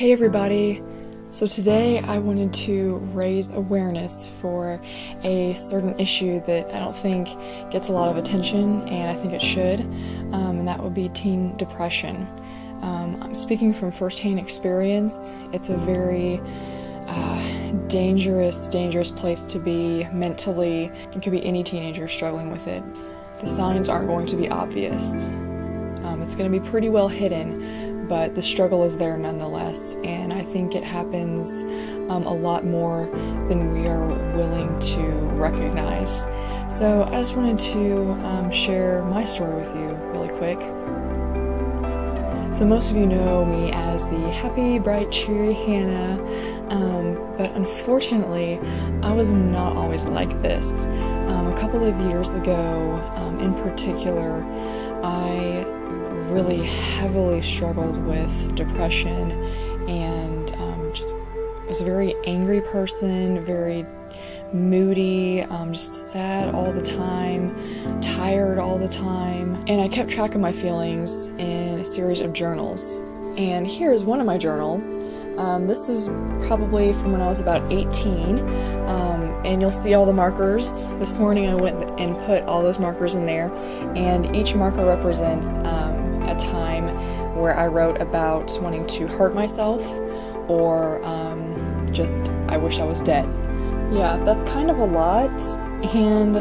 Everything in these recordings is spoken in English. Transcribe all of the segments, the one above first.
Hey everybody! So today I wanted to raise awareness for a certain issue that I don't think gets a lot of attention, and I think it should, and that would be teen depression. I'm speaking from firsthand experience. It's a very dangerous place to be mentally. It could be any teenager struggling with it. The signs aren't going to be obvious. It's going to be pretty well hidden, but the struggle is there nonetheless, and I think it happens a lot more than we are willing to recognize. So I just wanted to share my story with you really quick. So most of you know me as the happy, bright, cheery Hannah, but unfortunately I was not always like this. A couple of years ago, in particular, I really heavily struggled with depression and just was a very angry person, very moody, just sad all the time, tired all the time, and I kept track of my feelings in a series of journals. And here's one of my journals. This is probably from when I was about 18, and you'll see all the markers. This morning I went and put all those markers in there, and each marker represents a time where I wrote about wanting to hurt myself or just I wish I was dead. Yeah, that's kind of a lot, and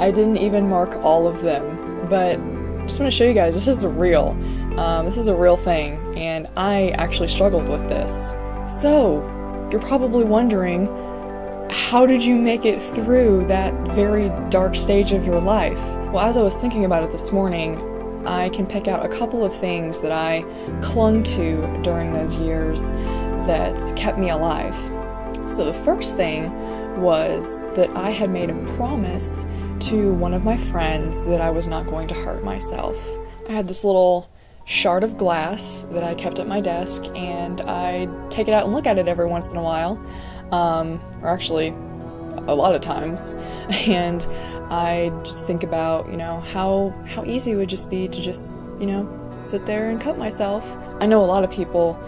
I didn't even mark all of them, but I just want to show you guys this is real. This is a real thing, and I actually struggled with this. So, you're probably wondering, how did you make it through that very dark stage of your life? Well, as I was thinking about it this morning, I can pick out a couple of things that I clung to during those years that kept me alive. So the first thing was that I had made a promise to one of my friends that I was not going to hurt myself. I had this little shard of glass that I kept at my desk, and I'd take it out and look at it every once in a while, or actually a lot of times, and I just think about, how easy it would just be to just, sit there and cut myself. I know a lot of people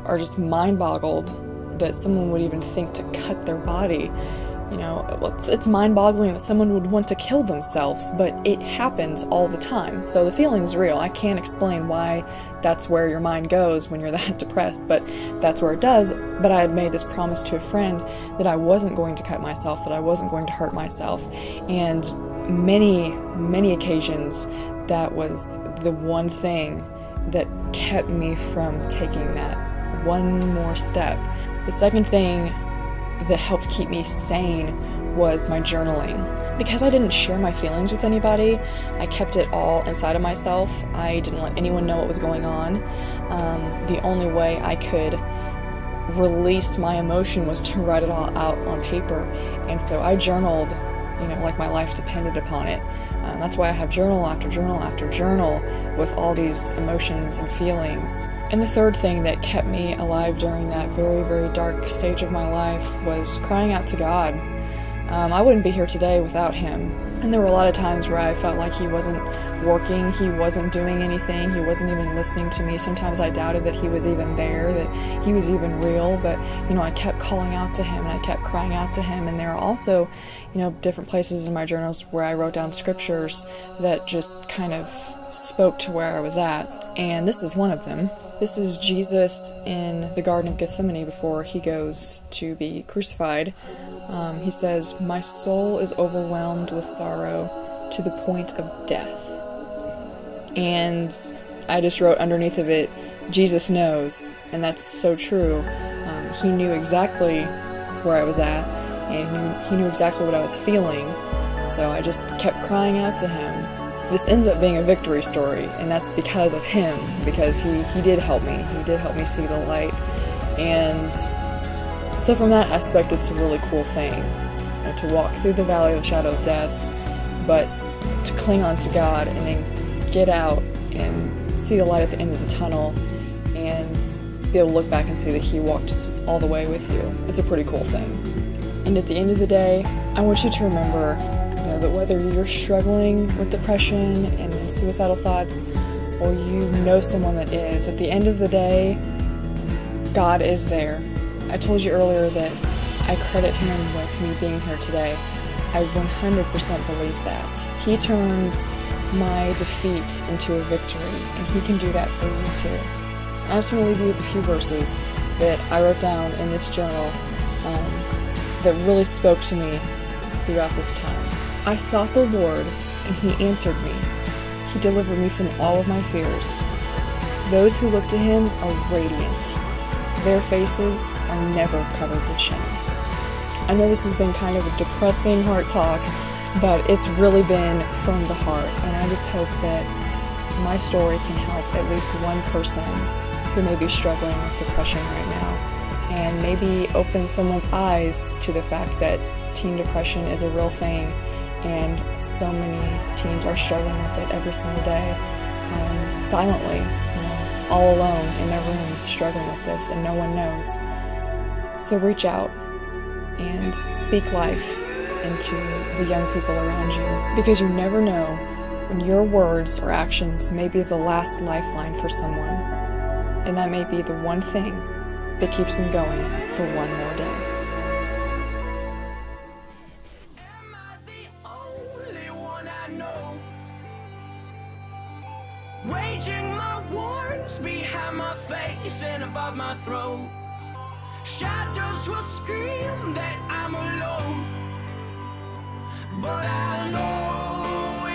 are just mind-boggled that someone would even think to cut their body. It's mind-boggling that someone would want to kill themselves, but it happens all the time. So the feeling's real. I can't explain why that's where your mind goes when you're that depressed, but that's where it does. But I had made this promise to a friend that I wasn't going to cut myself, that I wasn't going to hurt myself, and many occasions that was the one thing that kept me from taking that one more step. The second thing that helped keep me sane was my journaling. Because I didn't share my feelings with anybody, I kept it all inside of myself. I didn't let anyone know what was going on. The only way I could release my emotion was to write it all out on paper. And so I journaled, like my life depended upon it. That's why I have journal after journal after journal with all these emotions and feelings. And the third thing that kept me alive during that very, very dark stage of my life was crying out to God. I wouldn't be here today without Him. And there were a lot of times where I felt like He wasn't working, He wasn't doing anything, He wasn't even listening to me. Sometimes I doubted that He was even there, that He was even real, but, I kept calling out to Him and I kept crying out to Him. And there are also, different places in my journals where I wrote down scriptures that just kind of spoke to where I was at. And this is one of them. This is Jesus in the Garden of Gethsemane before He goes to be crucified. He says, "My soul is overwhelmed with sorrow to the point of death." And I just wrote underneath of it, Jesus knows, and that's so true. He knew exactly where I was at, and he knew exactly what I was feeling, so I just kept crying out to Him. This ends up being a victory story, and that's because of Him, because He did help me. He did help me see the light, and so from that aspect, it's a really cool thing, to walk through the valley of the shadow of death, but to cling on to God and then get out and see the light at the end of the tunnel and be able to look back and see that He walked all the way with you. It's a pretty cool thing. And at the end of the day, I want you to remember, that whether you're struggling with depression and suicidal thoughts, or someone that is, at the end of the day, God is there. I told you earlier that I credit Him with me being here today. I 100% believe that. He turns my defeat into a victory, and He can do that for you too. I just want to leave you with a few verses that I wrote down in this journal that really spoke to me throughout this time. I sought the Lord, and He answered me. He delivered me from all of my fears. Those who look to Him are radiant. Their faces are never covered with shame. I know this has been kind of a depressing heart talk, but it's really been from the heart, and I just hope that my story can help at least one person who may be struggling with depression right now, and maybe open someone's eyes to the fact that teen depression is a real thing, and so many teens are struggling with it every single day, silently, all alone in their rooms struggling with this, and no one knows. So reach out and speak life into the young people around you, because you never know when your words or actions may be the last lifeline for someone, and that may be the one thing that keeps them going for one more day. Am I the only one I know? Waging my wars behind my face and above my throat. Shadows will scream that I'm alone, but I know